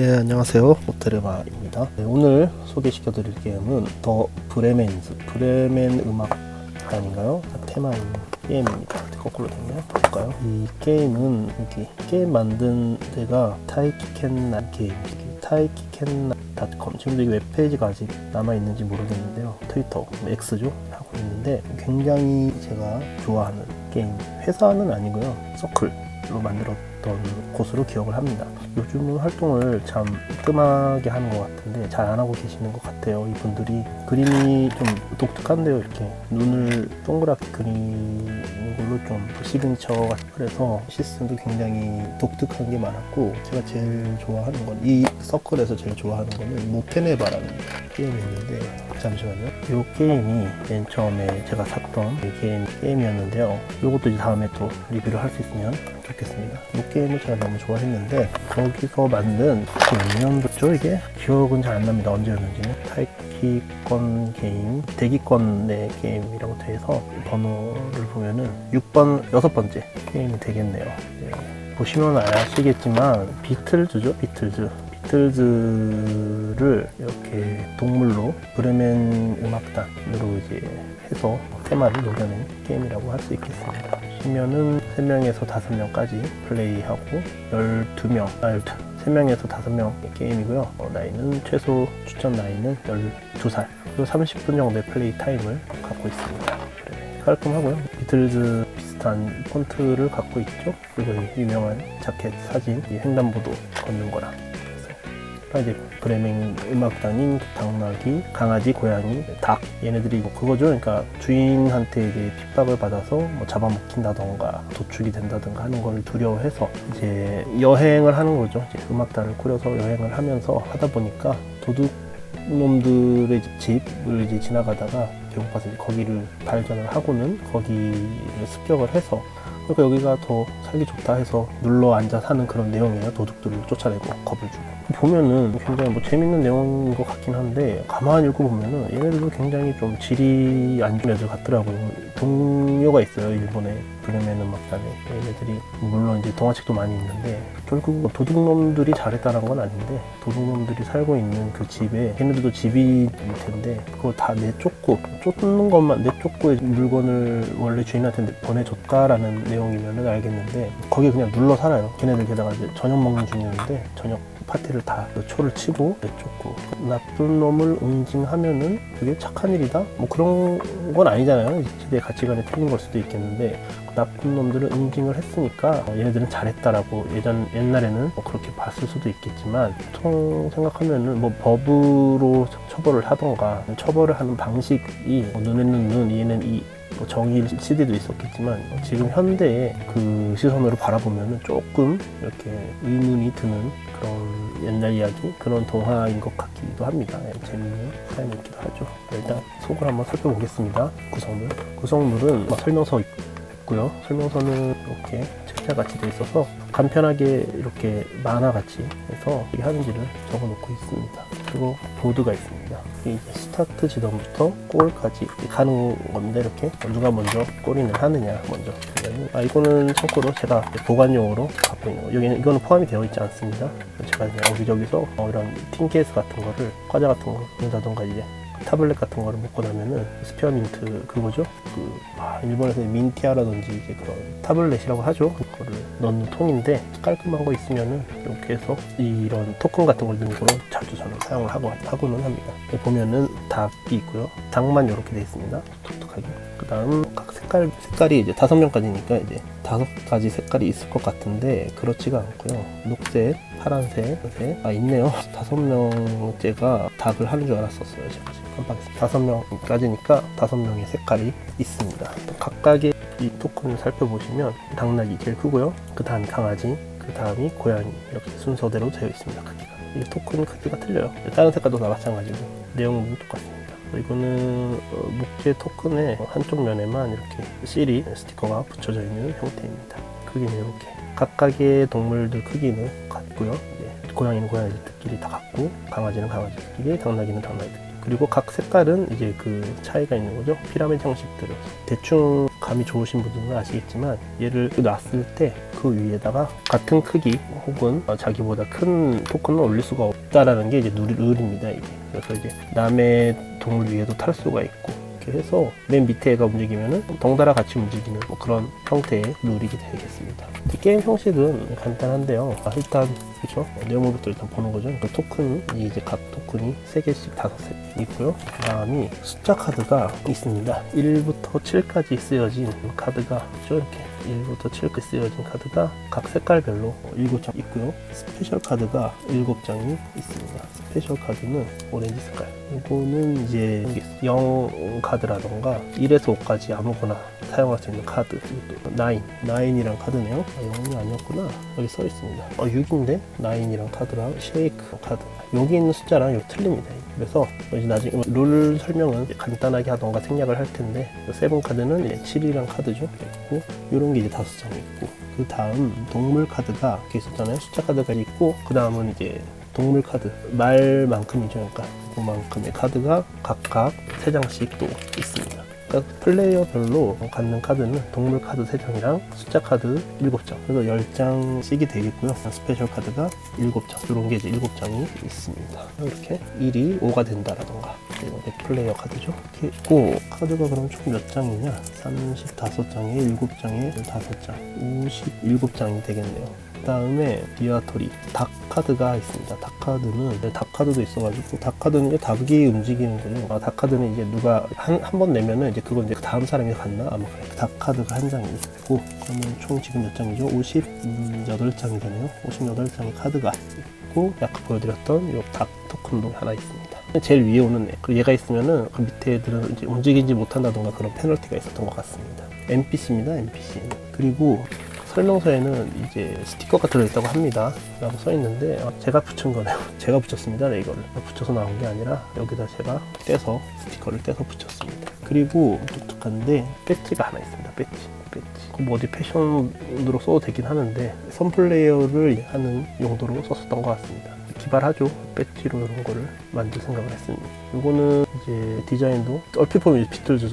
네, 안녕하세요. 오테르마입니다. 네, 오늘 소개시켜 드릴 게임은 더 브레멘즈, 브레멘 음악단인가요? 테마인 게임입니다. 거꾸로 됐네요. 볼까요? 이 게임은 여기 게임 만든 데가 타이키켄나 게임, 타이키켄나.com. 지금도 이 웹페이지가 아직 남아있는지 모르겠는데요. 트위터, X죠? 하고 있는데 굉장히 제가 좋아하는 게임. 회사는 아니고요. 서클로 만들었던 곳으로 기억을 합니다. 요즘은 활동을 참 뜸하게 하는 것 같은데 잘 안 하고 계시는 것 같아요. 이분들이 그림이 좀 독특한데요. 이렇게 눈을 동그랗게 그리는 걸로 좀 시그니처가 그래서 시스템도 굉장히 독특한 게 많았고, 제가 제일 좋아하는 건 이 서클에서 제일 좋아하는 거는 모테네바라는 게임이 있는데, 잠시만요. 이 게임이 맨 처음에 제가 샀던 게임이었는데요. 이것도 이제 다음에 또 리뷰를 할 수 있으면 좋겠습니다. 이 게임을 제가 너무 좋아했는데 거기서 만든 몇 년도죠? 이게 기억은 잘 안 납니다. 언제였는지는. 타이키권 게임, 대기권 내 게임이라고 돼서 번호를 보면은 6번째 게임이 되겠네요. 네. 보시면 아시겠지만 비틀즈죠? 비틀즈를 이렇게 동물로 브레멘 음악단으로 이제 해서 테마를 녹여낸 게임이라고 할 수 있겠습니다. 보시면은 3명에서 5명까지 플레이하고 12명, 3명에서 5명 게임이고요. 나이는 최소 추천 나이는 12살, 그리고 30분 정도의 플레이 타임을 갖고 있습니다. 깔끔하고요. 비틀즈 비슷한 폰트를 갖고 있죠. 그리고 유명한 자켓 사진, 횡단보도 걷는 거랑. 이제 브레멘 음악단인 당나귀, 강아지, 고양이, 닭, 얘네들이 뭐 그거죠. 그러니까 주인한테 이제 핍박을 받아서 뭐 잡아먹힌다던가 도축이 된다던가 하는 걸 두려워해서 이제 여행을 하는 거죠. 이제 음악단을 꾸려서 여행을 하면서 하다 보니까 도둑놈들의 집을 이제 지나가다가 배고파서 이제 거기를 발견을 하고는 거기를 습격을 해서, 그러니까 여기가 더 살기 좋다 해서 눌러 앉아 사는 그런 내용이에요. 도둑들을 쫓아내고 겁을 주고. 보면은 굉장히 뭐 재밌는 내용인 것 같긴 한데, 가만히 읽고 보면은 얘네들도 굉장히 좀 질이 안 좋은 애들 같더라고요. 동료가 있어요. 일본의 브레멘 음악단에. 얘네들이 물론 이제 동화책도 많이 있는데 결국 도둑놈들이 잘했다는 건 아닌데, 도둑놈들이 살고 있는 그 집에 걔네들도 집이 텐데 그걸 다 내쫓고, 쫓는 것만 내쫓고 물건을 원래 주인한테 보내줬다라는 내용이면은 알겠는데, 거기에 그냥 눌러 살아요. 걔네들 게다가 이제 저녁 먹는 중이었는데 저녁 파티를 다 초를 치고 내쫓고, 나쁜 놈을 응징하면은 그게 착한 일이다? 뭐 그런 건 아니잖아요. 시대의 가치관이 틀린 걸 수도 있겠는데, 나쁜 놈들을 응징을 했으니까 얘네들은 잘했다라고 옛날에는 뭐 그렇게 봤을 수도 있겠지만, 보통 생각하면은 뭐 법으로 처벌을 하던가 처벌을 하는 방식이 눈에는 눈, 이에는 이 뭐 정의일 시대도 있었겠지만, 지금 현대의 그 시선으로 바라보면은 조금 이렇게 의문이 드는 그런 옛날 이야기, 그런 동화인 것 같기도 합니다. 재밌는 사연이기도 하죠. 일단 속을 한번 살펴보겠습니다. 구성물은 설명서 있고요. 설명서는 이렇게 책자같이 되어 있어서 간편하게 이렇게 만화같이 해서 어떻게 하는지를 적어놓고 있습니다. 그리고 보드가 있습니다. 이게 스타트 지점부터 골까지 가는 건데, 이렇게 누가 먼저 골인을 하느냐 먼저. 이거는 참고로 제가 보관용으로 갖고 있는 거. 이거는 포함이 되어 있지 않습니다. 제가 그냥 여기저기서 이런 틴 케이스 같은 거를, 과자 같은 거 넣는다던가 이제 타블렛 같은 거를 먹고 나면은 스페어민트, 그거죠. 일본에서 민티아라든지 이제 그런 타블렛이라고 하죠. 그거를 넣는 통인데, 깔끔한 거 있으면은 이렇게 해서 이런 토큰 같은 걸 넣는 거로 자주 저는 사용을 하고는 합니다. 보면은 닭이 있고요. 닭만 이렇게 되어 있습니다. 독특하게. 그 다음 각 색깔이 이제 5명까지니까 이제 5가지 색깔이 있을 것 같은데 그렇지가 않고요. 녹색, 파란색, 있네요. 5명째가 닭을 하는 줄 알았었어요. 제가 깜빡했어요. 5명까지니까 5명의 색깔이 있습니다. 각각의 이 토큰을 살펴보시면 당나귀 제일 크고요. 그 다음이 강아지, 그 다음이 고양이, 이렇게 순서대로 되어 있습니다. 크기가. 이 토큰 크기가 틀려요. 다른 색깔도 다 마찬가지고 내용은 똑같습니다. 이거는 목재 토큰의 한쪽 면에만 이렇게 실이, 스티커가 붙여져 있는 형태입니다. 크기는 이렇게. 각각의 동물들 크기는 같고요. 고양이는 고양이들끼리 다 같고, 강아지는 강아지들끼리, 당나귀는 당나귀들끼리. 그리고 각 색깔은 이제 그 차이가 있는 거죠. 피라미드 형식대로 대충 감이 좋으신 분들은 아시겠지만 얘를 놨을 때 그 위에다가 같은 크기 혹은 자기보다 큰 토큰을 올릴 수가 없다라는 게 이제 룰입니다. 이게. 그래서 이제 남의 동물 위에도 탈 수가 있고 이렇게 해서 맨 밑에 애가 움직이면은 덩달아 같이 움직이는 뭐 그런 형태의 룰이 되겠습니다. 게임 형식은 간단한데요. 일단 그렇죠. 네모부터 일단 보는 거죠. 그 토큰이 이제 각 토큰이 3개씩 5색 있고요. 그 다음이 숫자 카드가 있습니다. 1부터 7까지 쓰여진 카드가 있죠. 이렇게 1부터 7까지 쓰여진 카드가 각 색깔별로 7장 있고요. 스페셜 카드가 7장이 있습니다. 스페셜 카드는 오렌지 색깔. 이거는 이제 0 카드라던가 1에서 5까지 아무거나 사용할 수 있는 카드. 이것도 9이란 카드네요. 0이 아니었구나. 여기 써 있습니다. 6인데 9이랑 카드랑 쉐이크 카드. 여기 있는 숫자랑 이거 틀립니다. 그래서 이제 나중에 룰 설명은 간단하게 하던가 생략을 할 텐데, 세븐 카드는 이제 7이랑 카드죠. 있고 이런 게 이제 5장이 있고, 그 다음 동물 카드가 이렇게 있었잖아요. 숫자 카드가 있고, 그 다음은 이제 동물 카드 말만큼이죠. 그러니까 그만큼의 카드가 각각 3장씩 또 있습니다. 그러니까 플레이어별로 갖는 카드는 동물 카드 3장이랑 숫자 카드 7장, 그래서 10장씩이 되겠고요. 스페셜 카드가 7장, 이런 게 이제 7장이 있습니다. 이렇게 1이 5가 된다라던가, 이거 플레이어 카드죠. 이렇게 있고, 카드가 그럼 총 몇 장이냐? 35장에 7장에 5장, 57장이 되겠네요. 그 다음에 디아토리 닭 카드가 있습니다. 닭 카드는 닭 카드도 있어가지고, 닭 카드는 이제 닭이 움직이는 거죠. 닭 카드는 이제 누가 한 번 내면은 이제 그건 이제 다음 사람이 갔나 아마 그래. 닭 카드가 한 장이 있고, 그러면 총 지금 몇 장이죠? 58장이 되네요. 58장의 카드가 있고, 아까 보여드렸던 이 닭 토큰도 하나 있습니다. 제일 위에 오는 애, 그리고 얘가 있으면은 그 밑에 애들은 이제 움직이지 못한다던가 그런 페널티가 있었던 것 같습니다. NPC입니다. NPC. 그리고 설명서에는 이제 스티커가 들어있다고 합니다 라고 써있는데, 제가 붙인 거네요. 제가 붙였습니다. 이거를 붙여서 나온 게 아니라 여기다 제가 떼서 스티커를 떼서 붙였습니다. 그리고 독특한데 배지가 하나 있습니다. 배지. 뭐 어디 패션으로 써도 되긴 하는데, 선플레이어를 하는 용도로 썼었던 것 같습니다. 기발하죠. 배지로 이런 거를 만들 생각을 했습니다. 이거는 이제 디자인도 얼핏 보면 비틀즈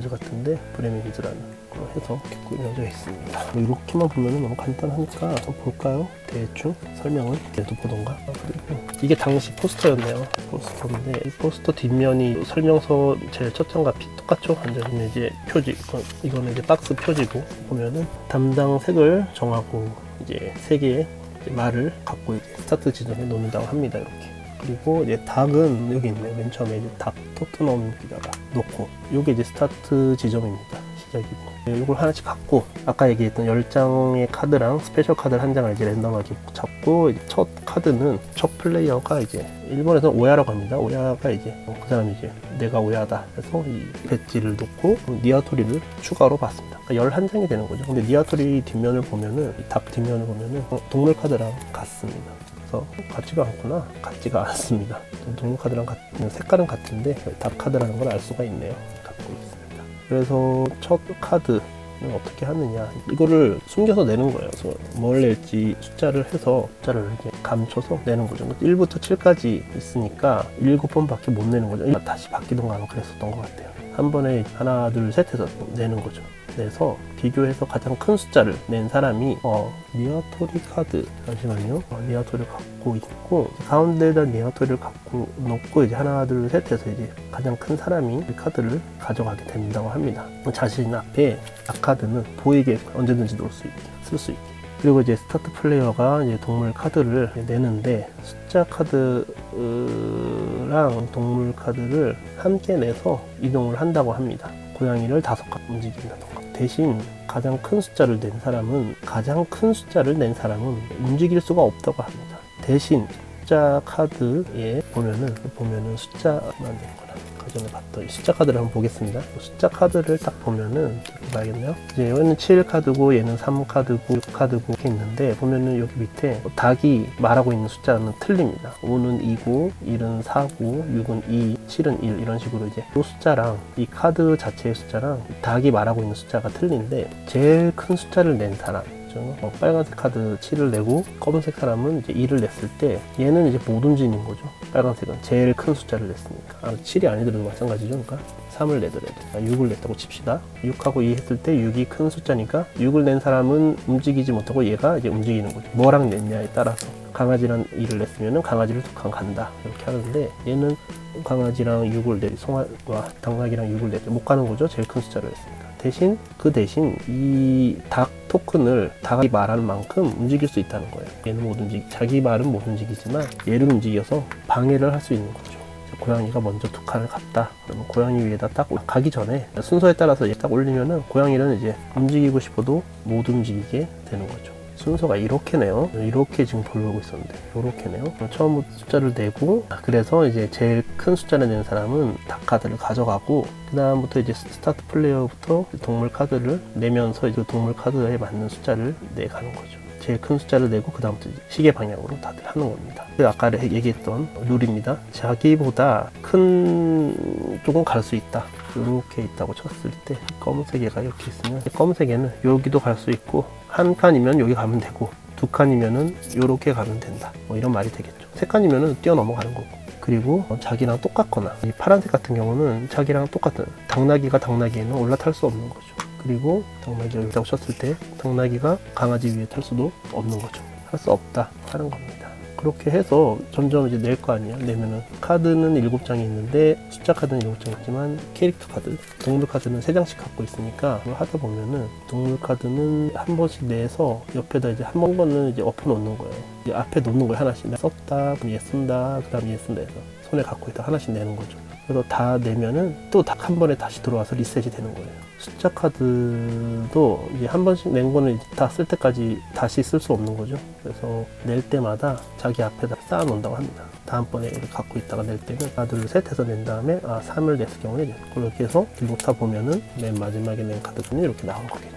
같은데 브레미즈라는 해서 이렇게 꾸며져 있습니다. 이렇게만 보면 너무 간단하니까 한번 볼까요? 대충 설명을 이렇게 보던가. 그리고 이게 당시 포스터였네요. 포스터인데 이 포스터 뒷면이 설명서 제일 첫 장과 똑같죠? 완전 이제 표지. 이거는 이제 박스 표지고, 보면은 담당 색을 정하고 이제 3개의 말을 갖고 이제 스타트 지점에 놓는다고 합니다. 이렇게. 그리고 이제 닭은 여기 있네요. 맨 처음에 이제 닭 토트넘기다가 놓고, 요게 이제 스타트 지점입니다. 시작이고. 이걸 하나씩 갖고, 아까 얘기했던 10장의 카드랑 스페셜 카드를 한 장을 이제 랜덤하게 잡고, 이제 첫 카드는 첫 플레이어가 이제 일본에서는 오야라고 합니다. 오야가 이제 그 사람이 이제 내가 오야다 해서 이 배지를 놓고 니아토리를 추가로 받습니다. 그러니까 11장이 되는 거죠. 근데 니아토리 뒷면을 보면은, 닭 뒷면을 보면은 동물 카드랑 같습니다. 그래서 같지가 않구나. 같지가 않습니다. 동물 카드랑 같은 색깔은 같은데 닭 카드라는 걸 알 수가 있네요. 갖고 있습니다. 그래서 첫 카드는 어떻게 하느냐, 이거를 숨겨서 내는 거예요. 그래서 뭘 낼지 숫자를 숫자를 이렇게 감춰서 내는 거죠. 1부터 7까지 있으니까 7번밖에 못 내는 거죠. 다시 바뀌던가 아마 그랬었던 것 같아요. 한 번에 하나 둘 셋 해서 내는 거죠. 그래서 비교해서 가장 큰 숫자를 낸 사람이 니아토리 카드, 잠시만요. 니아토리를 갖고 있고, 가운데에다 니아토리를 갖고 놓고 이제 하나 둘 셋 해서 이제 가장 큰 사람이 이 카드를 가져가게 된다고 합니다. 자신 앞에 카드는 보이게 언제든지 놓을 수 있게, 쓸 수 있게. 그리고 이제 스타트 플레이어가 이제 동물 카드를 내는데, 숫자 카드랑 동물 카드를 함께 내서 이동을 한다고 합니다. 고양이를 5칸 움직인다던가. 대신 가장 큰 숫자를 낸 사람은 움직일 수가 없다고 합니다. 대신 숫자 카드에 보면은 숫자만 낸 거라. 전에 봤던 숫자 카드를 한번 보겠습니다. 숫자 카드를 딱 보면은 봐야겠네요. 이제 얘는 7 카드고 얘는 3 카드고 6 카드고 이렇게 있는데, 보면은 여기 밑에 닭이 말하고 있는 숫자는 틀립니다. 5는 2고 1은 4고 6은 2, 7은 1, 이런 식으로 이제 이 숫자랑 이 카드 자체의 숫자랑 닭이 말하고 있는 숫자가 틀린데, 제일 큰 숫자를 낸 사람, 빨간색 카드 7을 내고 검은색 사람은 이제 2를 냈을 때, 얘는 이제 못 움직이는 거죠. 빨간색은 제일 큰 숫자를 냈으니까. 7이 아니더라도 마찬가지죠. 그러니까 3을 내더라도 6을 냈다고 칩시다. 6하고 2 했을 때 6이 큰 숫자니까 6을 낸 사람은 움직이지 못하고 얘가 이제 움직이는 거죠. 뭐랑 냈냐에 따라서 강아지랑 2를 냈으면 강아지를 2칸 간다 이렇게 하는데, 얘는 강아지랑 6을 내 송아와 당나귀랑 6을 내 못 가는 거죠. 제일 큰 숫자를 했으니까. 그 대신 이 닭 토큰을 닭이 말하는 만큼 움직일 수 있다는 거예요. 얘는 못 자기 말은 못 움직이지만 얘를 움직여서 방해를 할 수 있는 거죠. 고양이가 먼저 2칸을 갔다. 그러면 고양이 위에다 딱 가기 전에 순서에 따라서 딱 올리면은 고양이는 이제 움직이고 싶어도 못 움직이게 되는 거죠. 순서가 이렇게네요. 이렇게 지금 보려고 있었는데 이렇게네요. 처음부터 숫자를 내고, 그래서 이제 제일 큰 숫자를 낸 사람은 닭 카드를 가져가고, 그 다음부터 이제 스타트 플레이어부터 동물 카드를 내면서 이제 동물 카드에 맞는 숫자를 내가는 거죠. 제일 큰 숫자를 내고 그 다음부터 시계 방향으로 다들 하는 겁니다. 아까 얘기했던 룰입니다. 자기보다 큰 쪽은 갈 수 있다. 이렇게 있다고 쳤을 때 검은색 얘가 이렇게 있으면 검은색 얘는 여기도 갈 수 있고, 한 칸이면 여기 가면 되고, 2칸이면은 이렇게 가면 된다. 뭐 이런 말이 되겠죠. 3칸이면은 뛰어 넘어가는 거고. 그리고 자기랑 똑같거나, 이 파란색 같은 경우는 자기랑 똑같은 당나귀에는 올라탈 수 없는 거죠. 그리고 당나귀가 여기다고 쳤을 때 당나귀가 강아지 위에 탈 수도 없는 거죠. 할 수 없다 하는 겁니다. 그렇게 해서 점점 이제 낼 거 아니야. 내면은 카드는 7장이 있는데 숫자 카드는 7장 있지만 캐릭터 카드, 동물 카드는 3장씩 갖고 있으니까 그걸 하다 보면은 동물 카드는 한 번씩 내서 옆에다 이제 한 번은 이제 엎어 놓는 거예요. 이제 앞에 놓는 거예요. 하나씩 썼다, 그럼 얘 쓴다, 그 다음 얘 쓴다 해서 손에 갖고 있다 하나씩 내는 거죠. 그래서 다 내면은 또 딱 한 번에 다시 들어와서 리셋이 되는 거예요. 숫자 카드도 이제 한 번씩 낸 거는 다 쓸 때까지 다시 쓸 수 없는 거죠. 그래서 낼 때마다 자기 앞에다 쌓아 놓는다고 합니다. 다음번에 이렇게 갖고 있다가 낼 때는 하나 둘 셋 해서 낸 다음에 3을 냈을 경우는 그렇게 해서 놓다 보면은 맨 마지막에 낸 카드는 이렇게 나온 거겠죠.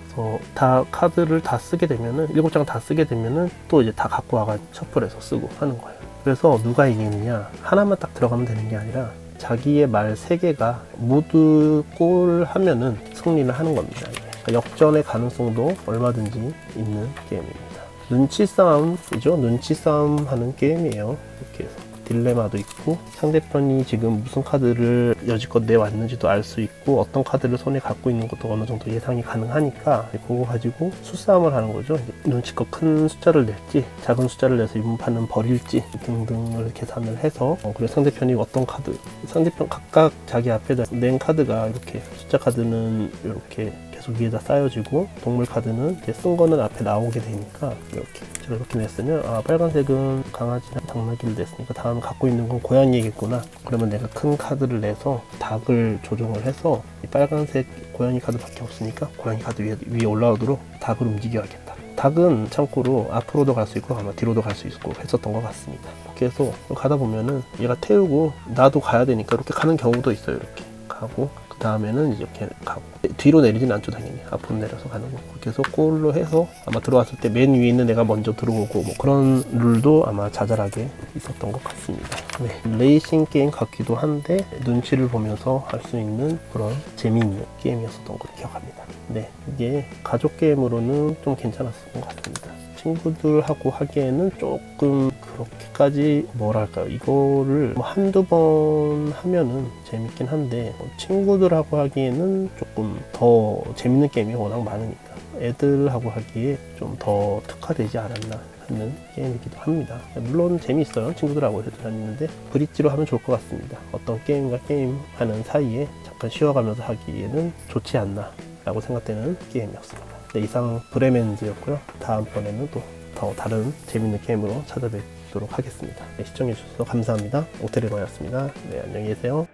그래서 다 카드를 다 쓰게 되면은 7장 다 쓰게 되면은 또 이제 다 갖고 와가 셔플해서 쓰고 하는 거예요. 그래서 누가 이기느냐, 하나만 딱 들어가면 되는 게 아니라 자기의 말 3개가 모두 골 하면은 승리를 하는 겁니다. 그러니까 역전의 가능성도 얼마든지 있는 게임입니다. 눈치 싸움이죠. 눈치 싸움 하는 게임이에요. 이렇게 해서 딜레마도 있고, 상대편이 지금 무슨 카드를 여지껏 내왔는지도 알 수 있고, 어떤 카드를 손에 갖고 있는 것도 어느 정도 예상이 가능하니까 그거 가지고 수싸움을 하는 거죠. 눈치껏 큰 숫자를 낼지 작은 숫자를 내서 이번 판은 버릴지 등등을 계산을 해서, 그리고 상대편이 어떤 카드, 상대편 각각 자기 앞에다 낸 카드가 이렇게, 숫자 카드는 이렇게 계속 위에다 쌓여지고, 동물 카드는 이제 쓴 거는 앞에 나오게 되니까 이렇게 제가 이렇게 냈으면 빨간색은 강아지랑 당나귀를 냈으니까 다음 갖고 있는 건 고양이겠구나. 그러면 내가 큰 카드를 내서 닭을 조정을 해서 이 빨간색 고양이 카드밖에 없으니까 고양이 카드 위에 올라오도록 닭을 움직여야겠다. 닭은 참고로 앞으로도 갈 수 있고 아마 뒤로도 갈 수 있고 했었던 것 같습니다. 이렇게 해서 가다 보면은 얘가 태우고 나도 가야 되니까 이렇게 가는 경우도 있어요. 이렇게 가고 그 다음에는 이렇게 가고, 뒤로 내리진 않죠. 당연히 앞으로 내려서 가는 거고. 그래서 골로 해서 아마 들어왔을 때 맨 위에 있는 애가 먼저 들어오고, 뭐 그런 룰도 아마 자잘하게 있었던 것 같습니다. 네, 레이싱 게임 같기도 한데 눈치를 보면서 할 수 있는 그런 재미있는 게임이었었던 걸 기억합니다. 네, 이게 가족 게임으로는 좀 괜찮았던 것 같습니다. 친구들하고 하기에는 조금 그렇게까지 뭐랄까요, 이거를 뭐 한두 번 하면은 재밌긴 한데 친구들하고 하기에는 조금 더 재밌는 게임이 워낙 많으니까 애들하고 하기에 좀 더 특화되지 않았나 하는 게임이기도 합니다. 물론 재미있어요. 친구들하고 해도 다니는데 브릿지로 하면 좋을 것 같습니다. 어떤 게임과 게임 하는 사이에 잠깐 쉬어가면서 하기에는 좋지 않나 라고 생각되는 게임이었습니다. 네, 이상 브레멘즈였고요. 다음번에는 또 더 다른 재밌는 게임으로 찾아뵙도록 하겠습니다. 네, 시청해주셔서 감사합니다. 오테르노였습니다. 네, 안녕히 계세요.